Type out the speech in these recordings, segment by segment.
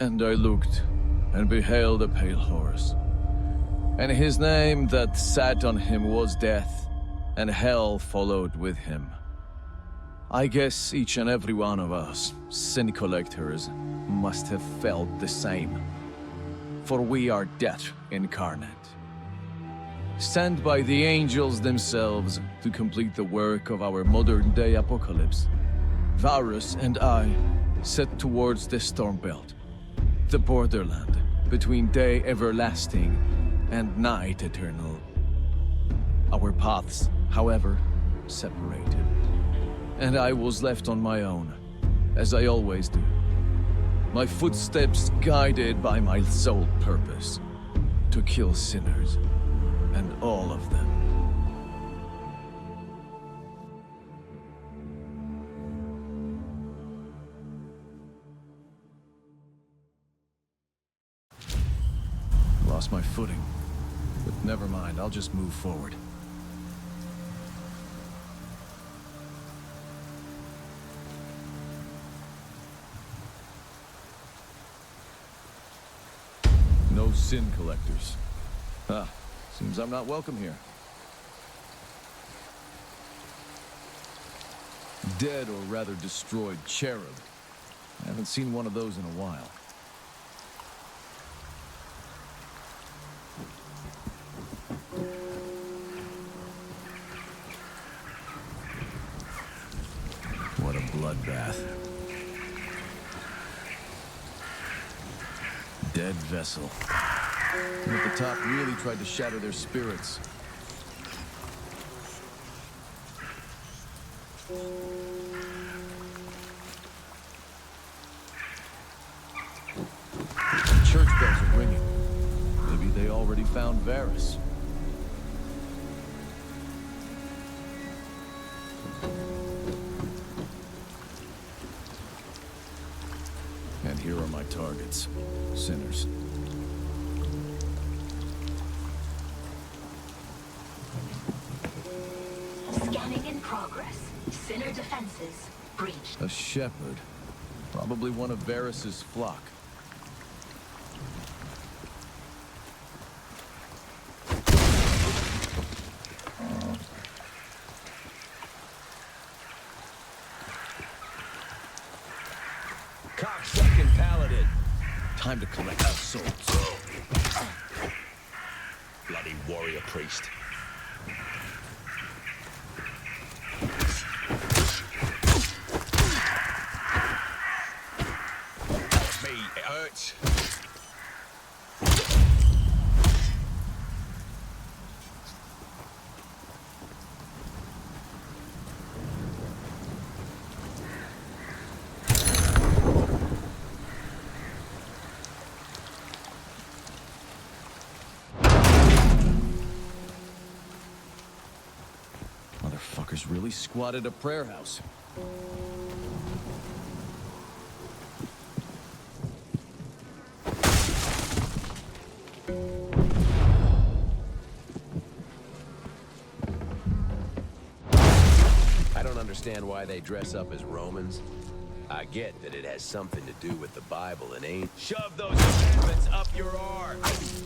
And I looked, and beheld a pale horse. And his name that sat on him was Death, and hell followed with him. I guess each and every one of us, sin collectors, must have felt the same. For we are death incarnate. Sent by the angels themselves to complete the work of our modern-day apocalypse, Varus and I set towards the storm belt, the borderland between day everlasting and night eternal. Our paths, however, separated, and I was left on my own, as I always do. My footsteps guided by my sole purpose, to kill sinners, and all of them. Lost my footing, but never mind, I'll just move forward. No sin collectors. Ah, seems I'm not welcome here. Dead, or rather destroyed, cherub. I haven't seen one of those in a while. What a bloodbath. Dead vessel. And at the top really tried to shatter their spirits. Church bells are ringing. Maybe they already found Varus. And here are my targets. Sinners. Scanning in progress. Sinner defenses breached. A shepherd. Probably one of Varus's flock. Cocksucking paladin. Time to collect our souls. Bloody warrior priest. Me, it hurts. Motherfuckers really squatted a prayer house. I don't understand why they dress up as Romans. I get that it has something to do with the Bible and ain't. Shove those commandments up your arse!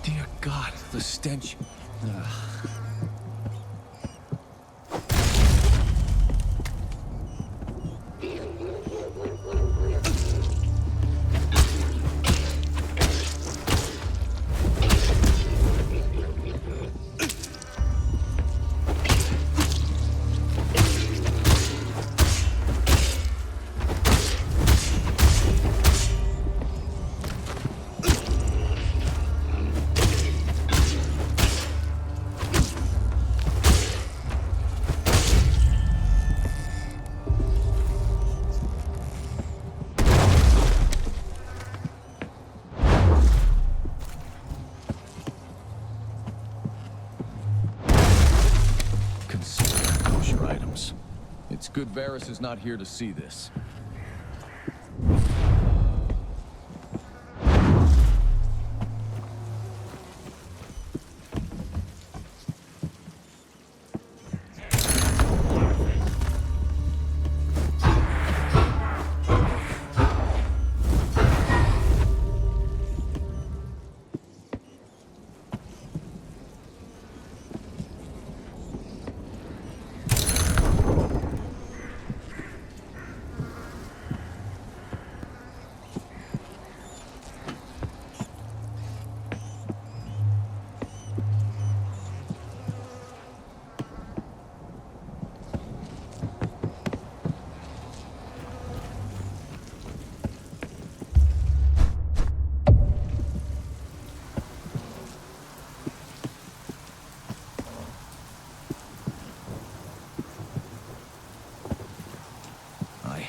Dear God, the stench. Ugh. Consider kosher items. It's good Varus is not here to see this.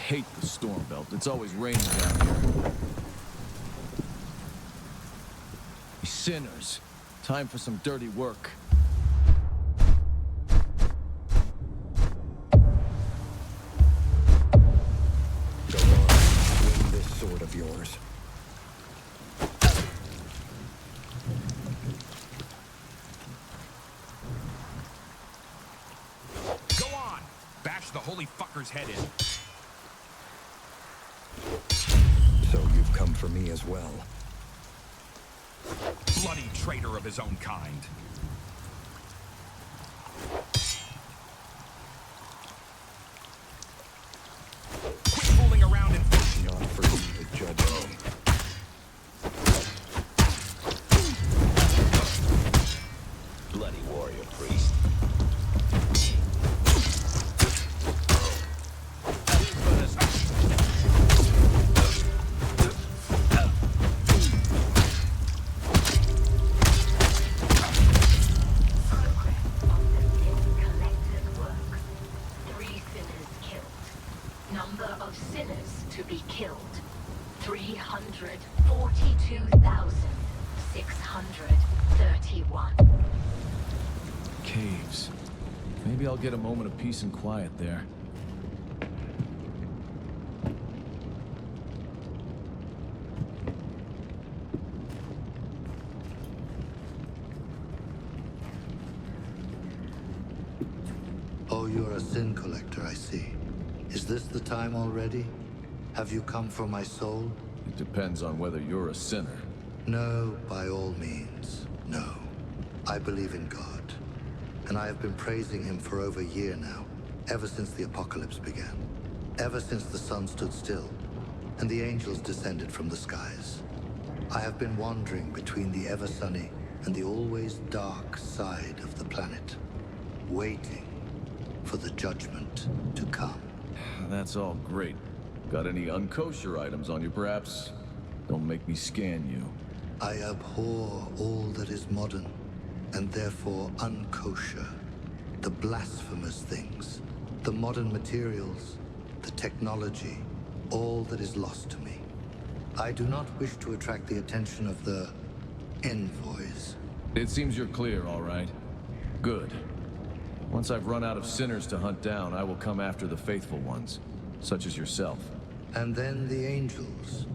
hate the storm belt. It's always raining down here. Sinners. Time for some dirty work. Go on, swing this sword of yours. Go on! Bash the holy fucker's head in. So you've come for me as well. Bloody traitor of his own kind. Quit fooling around and Not for you to judge me. Bloody warrior priest. Number of sinners to be killed, 342,631. Caves. Maybe I'll get a moment of peace and quiet there. Oh, you're a sin collector, I see. Is this the time already? Have you come for my soul? It depends on whether you're a sinner. No, by all means, no. I believe in God, and I have been praising him for over a year now, ever since the apocalypse began. Ever since the sun stood still, and the angels descended from the skies. I have been wandering between the ever-sunny and the always dark side of the planet, waiting for the judgment to come. That's all great. Got any unkosher items on you, perhaps? Don't make me scan you. I abhor all that is modern, and therefore unkosher. The blasphemous things, the modern materials, the technology, all that is lost to me. I do not wish to attract the attention of the envoys. It seems you're clear, all right. Good. Once I've run out of sinners to hunt down, I will come after the faithful ones, such as yourself. And then the angels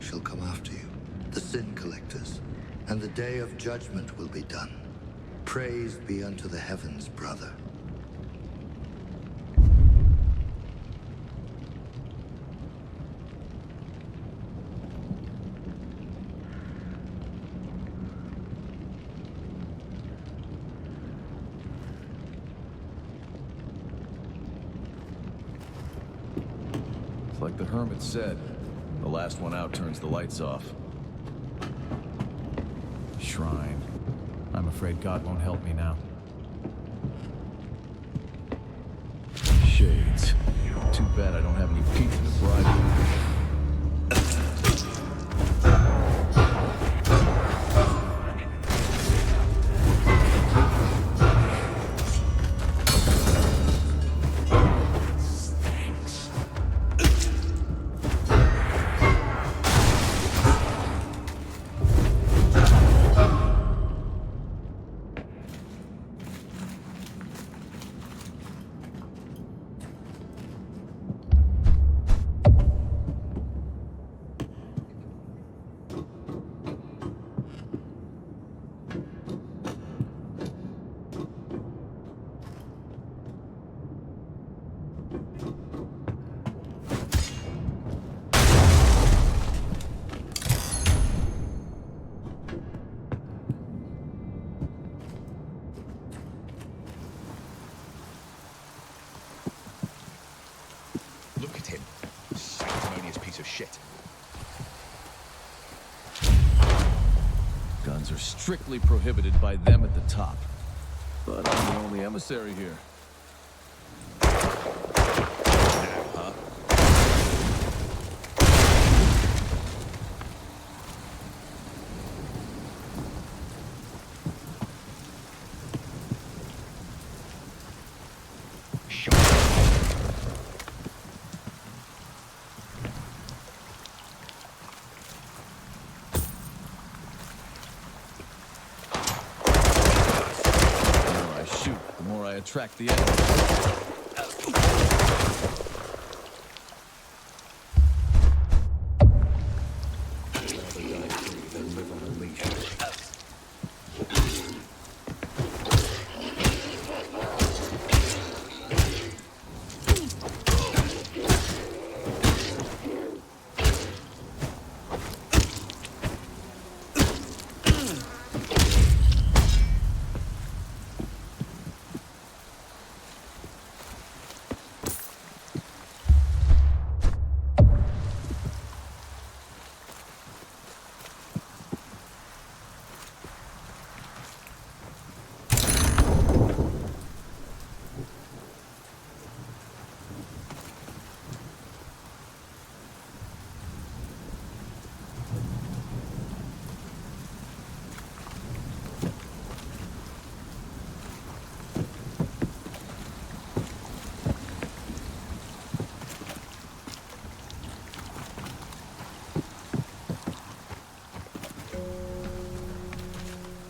shall come after you, the sin collectors, and the day of judgment will be done. Praise be unto the heavens, brother. Like the hermit said, the last one out turns the lights off. Shrine. I'm afraid God won't help me now. Shades. Too bad I don't have any pizza to bribe you. look at him. Sanctimonious piece of shit. Guns are strictly prohibited by them at the top. But I'm the only emissary here. track the enemy.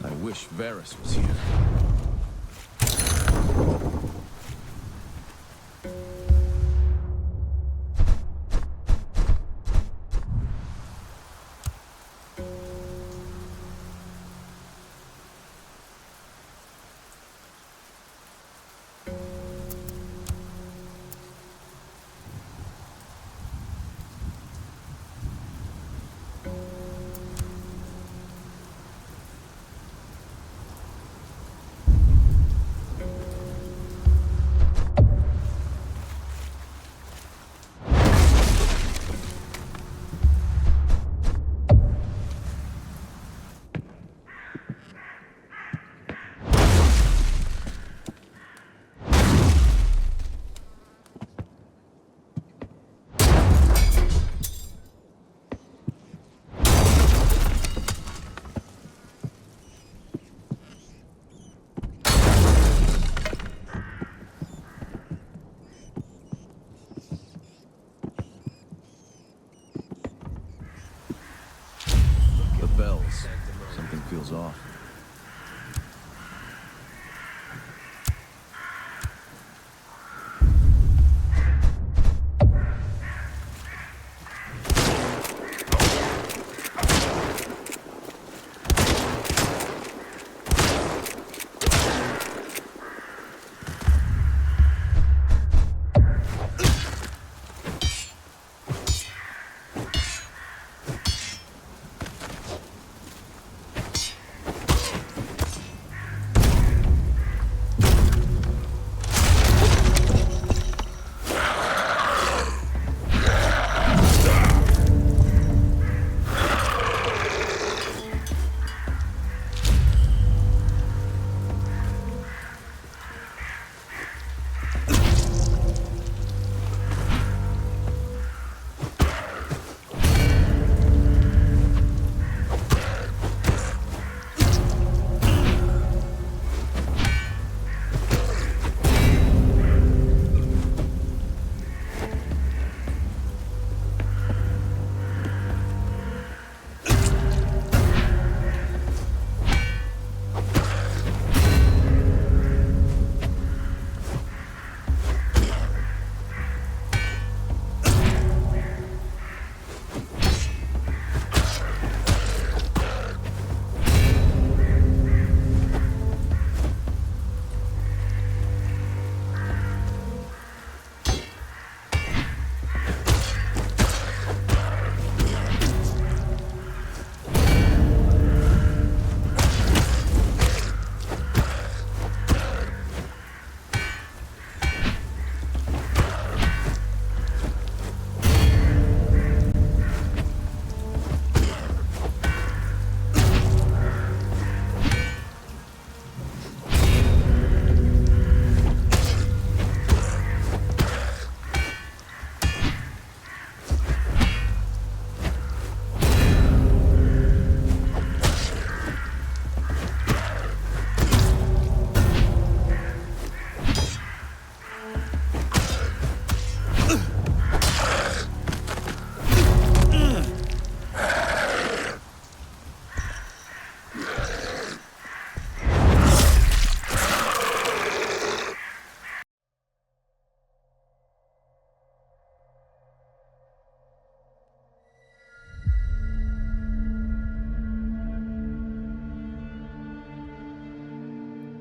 I wish Varys was here. Bells. Something feels off.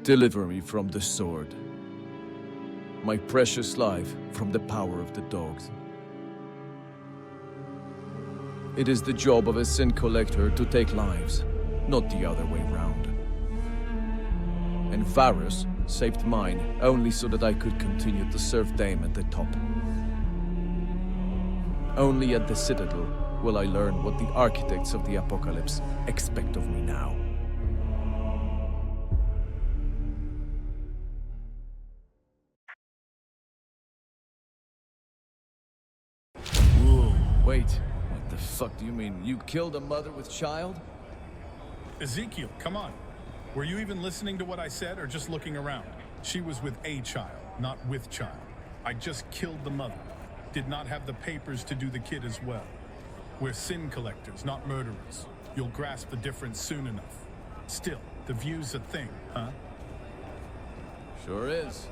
Deliver me from the sword. My precious life from the power of the dogs. It is the job of a sin collector to take lives, not the other way round. And Varus saved mine only so that I could continue to serve Dame at the top. Only at the Citadel will I learn what the architects of the apocalypse expect of me now. Whoa, wait. What the fuck do you mean? You killed a mother with child? Ezechiel, come on. Were you even listening to what I said or just looking around? She was with a child, not with child. I just killed the mother. Did not have the papers to do the kid as well. We're sin collectors, not murderers. You'll grasp the difference soon enough. Still, the view's a thing, huh? Sure is.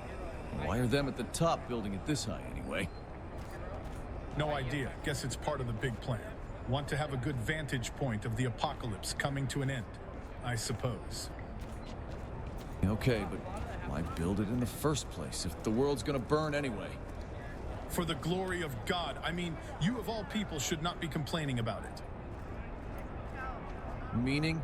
Why are them at the top building it this high anyway? No idea. Guess it's part of the big plan. Want to have a good vantage point of the apocalypse coming to an end, I suppose. Okay, but why build it in the first place if the world's gonna burn anyway? For the glory of God. I mean, you of all people should not be complaining about it. Meaning?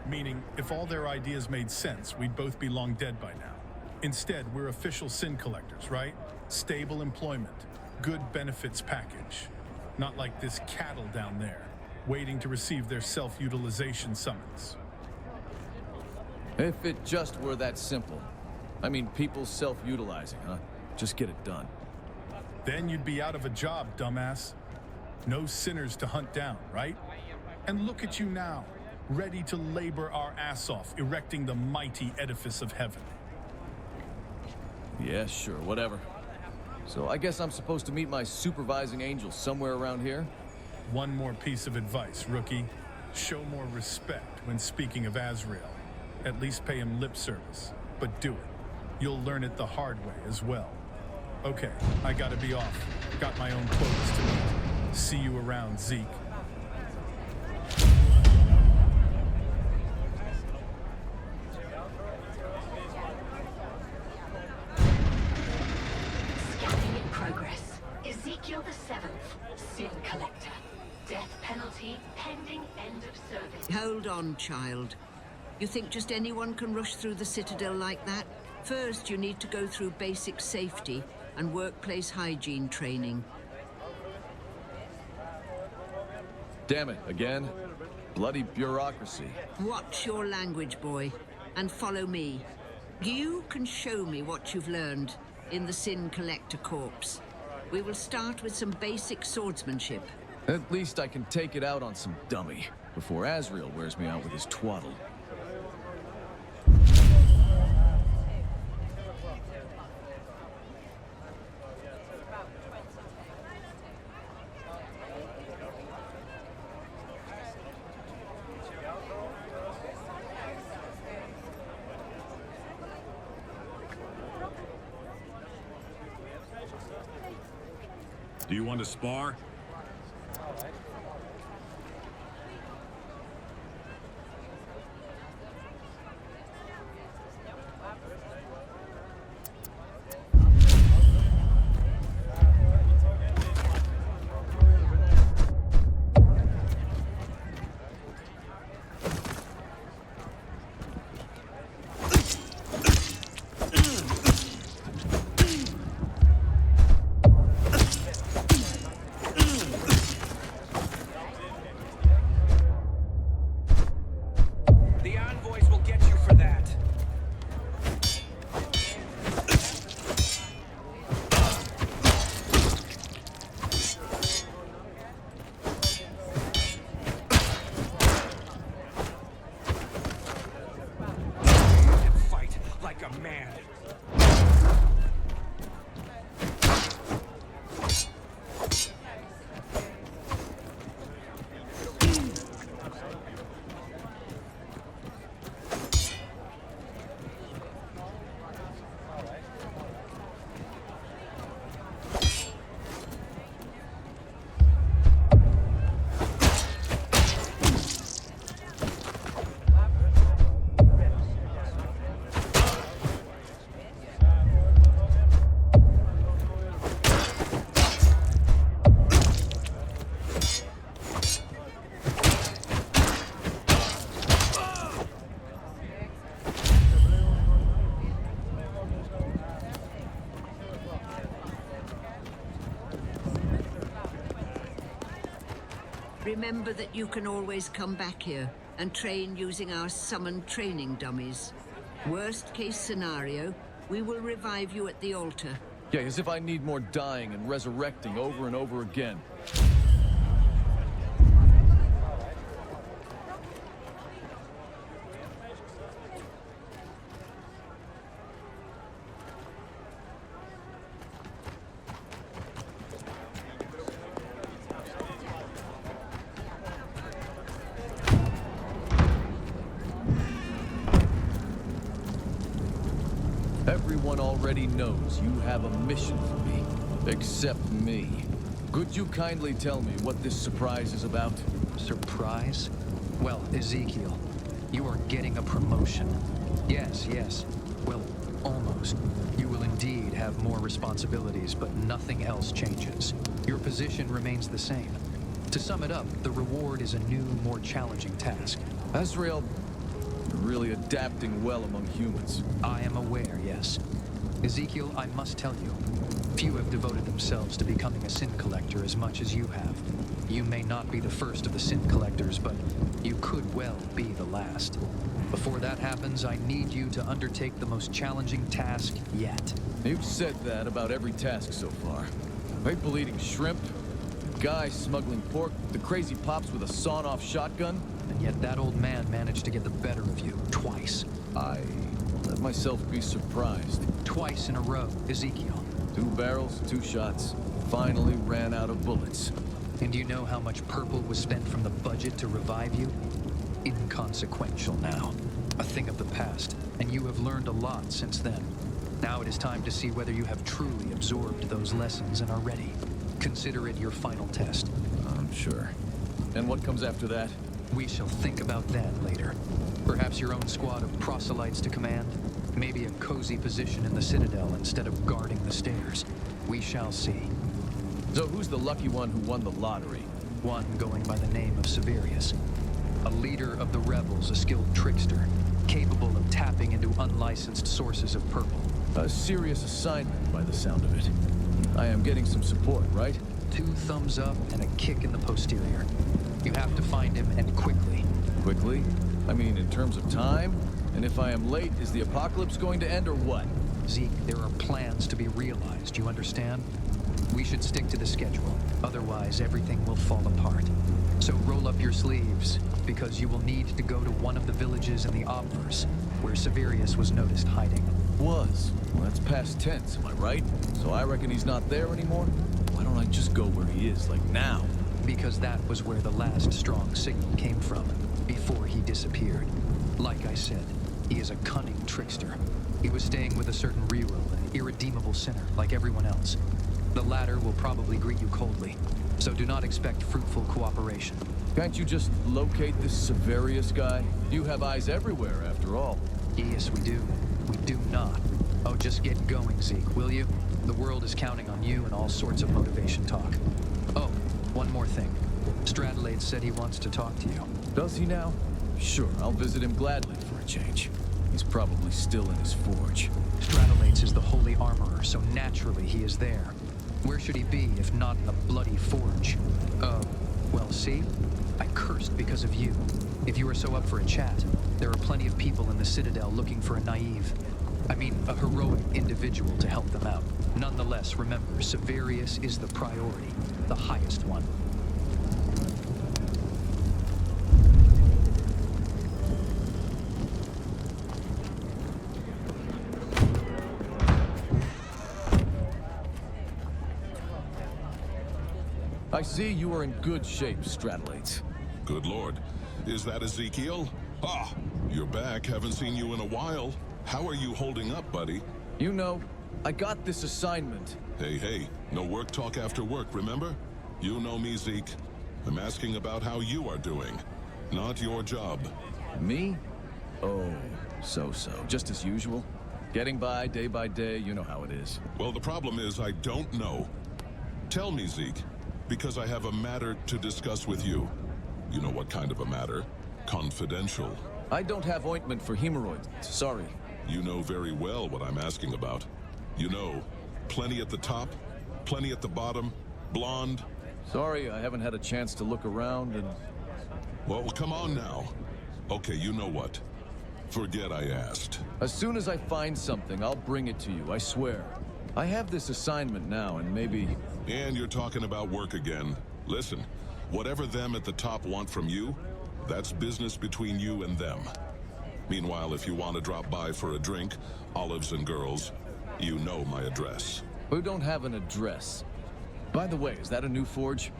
Meaning, if all their ideas made sense, we'd both be long dead by now. Instead, we're official sin collectors, right? Stable employment, good benefits package. Not like this cattle down there, waiting to receive their self-utilization summons. If it just were that simple. I mean, people self-utilizing, huh? Just get it done. Then you'd be out of a job, dumbass. No sinners to hunt down, right? And look at you now, ready to labor our ass off, erecting the mighty edifice of heaven. Yeah, sure, whatever. So I guess I'm supposed to meet my supervising angel somewhere around here? One more piece of advice, rookie. Show more respect when speaking of Azrael. At least pay him lip service, but do it. You'll learn it the hard way as well. Okay, I gotta be off. Got my own quotas to meet. See you around, Zeke. Scanning in progress. Ezechiel the 7th, Sin Collector. Death penalty pending end of service. Hold on, child. You think just anyone can rush through the Citadel like that? First, you need to go through basic safety and workplace hygiene training. Damn it, again? Bloody bureaucracy. Watch your language, boy, and follow me. You can show me what you've learned in the Sin Collector Corps. We will start with some basic swordsmanship. At least I can take it out on some dummy before Azrael wears me out with his twaddle. Do you want to spar? Remember that you can always come back here and train using our summoned training dummies. Worst case scenario, we will revive you at the altar. Yeah, as if I need more dying and resurrecting over and over again. Everyone already knows you have a mission for me, except me. Could you kindly tell me what this surprise is about? Surprise? Well, Ezekiel, you are getting a promotion. Yes, yes. Well, almost. You will indeed have more responsibilities, but nothing else changes. Your position remains the same. To sum it up, the reward is a new, more challenging task. Azrael, you're really adapting well among humans. I am aware, yes. Ezekiel, I must tell you, few have devoted themselves to becoming a sin collector as much as you have. You may not be the first of the sin collectors, but you could well be the last. Before that happens, I need you to undertake the most challenging task yet. You've said that about every task so far. People-eating shrimp, the guy smuggling pork, the crazy pops with a sawn-off shotgun. And yet that old man managed to get the better of you twice. I let myself be surprised. Twice in a row, Ezekiel. 2 barrels, 2 shots. Finally ran out of bullets. And do you know how much purple was spent from the budget to revive you? Inconsequential now. A thing of the past, and you have learned a lot since then. Now it is time to see whether you have truly absorbed those lessons and are ready. Consider it your final test. I'm sure. And what comes after that? We shall think about that later. Perhaps your own squad of proselytes to command? Maybe a cozy position in the Citadel instead of guarding the stairs. We shall see. So who's the lucky one who won the lottery? One going by the name of Severius. A leader of the rebels, a skilled trickster, capable of tapping into unlicensed sources of purple. A serious assignment by the sound of it. I am getting some support, right? 2 thumbs up and a kick in the posterior. You have to find him, and quickly. Quickly? I mean, in terms of time? And if I am late, is the apocalypse going to end or what? Zeke, there are plans to be realized, you understand? We should stick to the schedule. Otherwise, everything will fall apart. So roll up your sleeves, because you will need to go to one of the villages in the obverse, where Severius was noticed hiding. Was? Well, that's past tense, am I right? So I reckon he's not there anymore? Why don't I just go where he is, like now? Because that was where the last strong signal came from, before he disappeared. Like I said, he is a cunning trickster. He was staying with a certain Rero, an irredeemable sinner, like everyone else. The latter will probably greet you coldly, so do not expect fruitful cooperation. Can't you just locate this Severius guy? You have eyes everywhere, after all. Yes, we do. We do not. Oh, just get going, Zeke, will you? The world is counting on you and all sorts of motivation talk. Oh, one more thing. Stradlade said he wants to talk to you. Does he now? Sure, I'll visit him gladly for a change. He's probably still in his forge. Stradlade is the Holy Armorer, so naturally he is there. Where should he be if not in the bloody forge? Well, see? I cursed because of you. If you are so up for a chat, there are plenty of people in the Citadel looking for a naive. I mean, a heroic individual to help them out. Nonetheless, remember, Severius is the priority, the highest one. I see you are in good shape, Stradlade. Good lord. Is that Ezekiel? Ah, you're back. Haven't seen you in a while. How are you holding up, buddy? You know, I got this assignment. Hey, no work talk after work, remember? You know me, Zeke. I'm asking about how you are doing. Not your job. Me? Oh, so-so. Just as usual. Getting by day, you know how it is. Well, the problem is I don't know. Tell me, Zeke, because I have a matter to discuss with you. You know what kind of a matter? Confidential. I don't have ointment for hemorrhoids. Sorry. You know very well what I'm asking about. You know, plenty at the top, plenty at the bottom, blonde, Sorry, I haven't had a chance to look around and... Well, come on now. Okay, you know what? Forget I asked. As soon as I find something, I'll bring it to you, I swear. I have this assignment now, and maybe... And you're talking about work again. Listen, whatever them at the top want from you, that's business between you and them. Meanwhile, if you want to drop by for a drink, olives and girls, you know my address. We don't have an address. By the way, is that a new forge?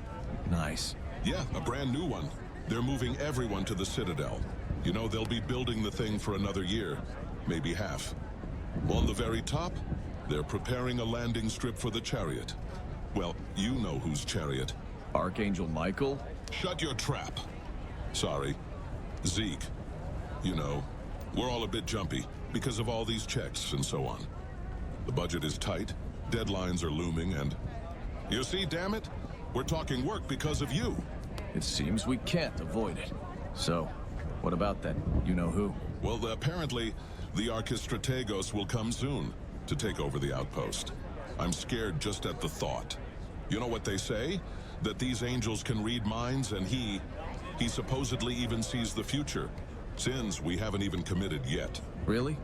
Nice. Yeah, a brand new one. They're moving everyone to the Citadel. You know, they'll be building the thing for another year, maybe half. On the very top, they're preparing a landing strip for the chariot. Well, you know whose chariot. Archangel Michael? Shut your trap. Sorry. Zeke. You know, we're all a bit jumpy because of all these checks and so on. The budget is tight, deadlines are looming, and... You see, damn it? We're talking work because of you. It seems we can't avoid it. So, what about that you-know-who? Well, apparently, the Archistrategos will come soon to take over the outpost. I'm scared just at the thought. You know what they say? That these angels can read minds, and he supposedly even sees the future. Sins we haven't even committed yet. Really?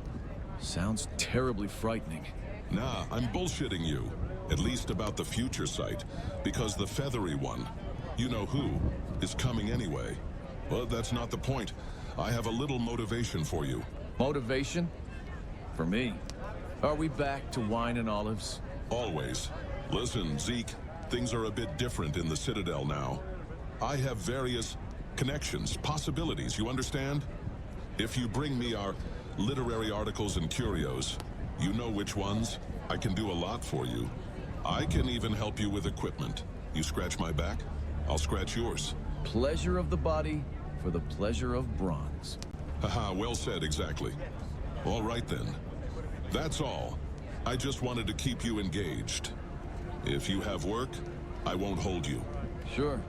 Sounds terribly frightening. Nah, I'm bullshitting you. At least about the future sight. Because the feathery one, you know who, is coming anyway. Well, that's not the point. I have a little motivation for you. Motivation? For me? Are we back to wine and olives? Always. Listen, Zeke, things are a bit different in the Citadel now. I have various connections, possibilities, you understand? If you bring me our literary articles and curios, you know which ones? I can do a lot for you. I can even help you with equipment. You scratch my back, I'll scratch yours. Pleasure of the body for the pleasure of bronze. Haha, well said, exactly. All right then. That's all. I just wanted to keep you engaged. If you have work, I won't hold you. Sure.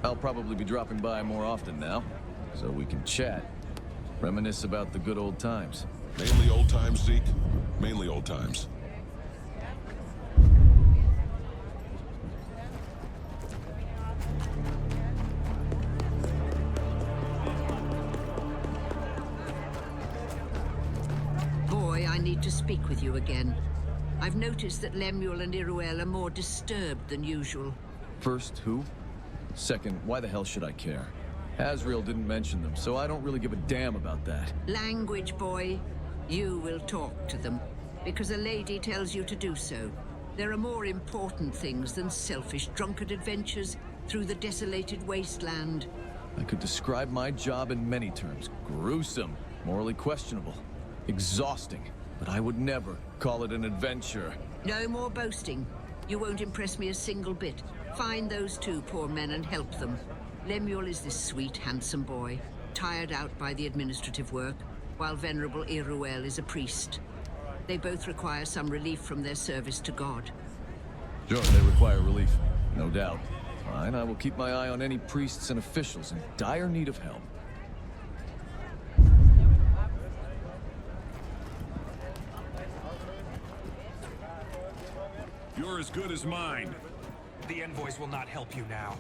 I'll probably be dropping by more often now, so we can chat. Reminisce about the good old times. Mainly old times, Zeke. Mainly old times. Boy, I need to speak with you again. I've noticed that Lemuel and Iruel are more disturbed than usual. First, who? Second, why the hell should I care? Azrael didn't mention them, so I don't really give a damn about that. Language, boy. You will talk to them, because a lady tells you to do so. There are more important things than selfish drunkard adventures through the desolated wasteland. I could describe my job in many terms. Gruesome, morally questionable, exhausting, but I would never call it an adventure. No more boasting. You won't impress me a single bit. Find those two poor men and help them. Lemuel is this sweet, handsome boy, tired out by the administrative work, while Venerable Iruel is a priest. They both require some relief from their service to God. Sure, they require relief, no doubt. Fine, I will keep my eye on any priests and officials in dire need of help. You're as good as mine. The envoys will not help you now.